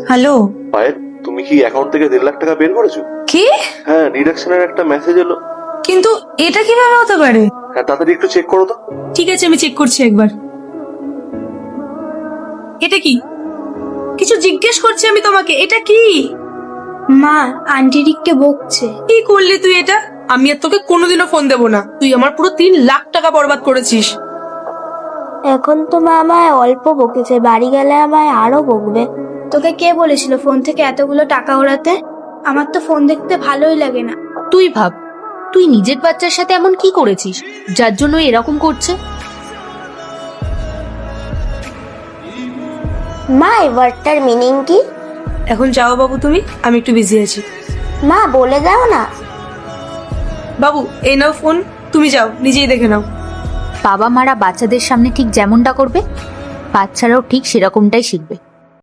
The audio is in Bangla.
হ্যালো, পায়েল, তুমি কি অ্যাকাউন্ট থেকে 1.5 লাখ টাকা বের করেছো? কি? হ্যাঁ, ডিডাকশনের একটা মেসেজ এলো। কিন্তু এটা কিভাবে হতে পারে? হ্যাঁ, তাড়াতাড়ি একটু চেক করো তো। ঠিক আছে, আমি চেক করছি একবার। এটা কি? কিছু জিজ্ঞেস করছি আমি তোমাকে, এটা কি? মা, আন্টি রিককে বকছে। কি করলি তুই এটা? আমি আর তোকে কোনোদিনও ফোন দেবো না। তুই আমার পুরো 3 লাখ টাকা বরবাদ করেছিস। এখন তো মা আমায় অল্প বকেছে, বাড়ি গেলে আমায় আরো বকবে। তোকে কে বলেছিল ফোন থেকে এতগুলো টাকা ওড়াতে? আমার তো ফোন দেখতে ভালোই লাগে না। তুই ভাব, তুই নিজের বাচ্চার সাথে এমন কি করেছিস যার জন্য এরকম করছে? মা, এই ওয়ার্ডটার মিনিং কি? এখন যাও বাবু তুমি, আমি একটু বিজি আছি। মা, বলে দাও না। বাবু এই নাও ফোন, তুমি যাও নিজেই দেখে নাও। বাবা মারা বাচ্চাদের সামনে ঠিক যেমনটা করবে, বাচ্চারাও ঠিক সেরকমটাই শিখবে।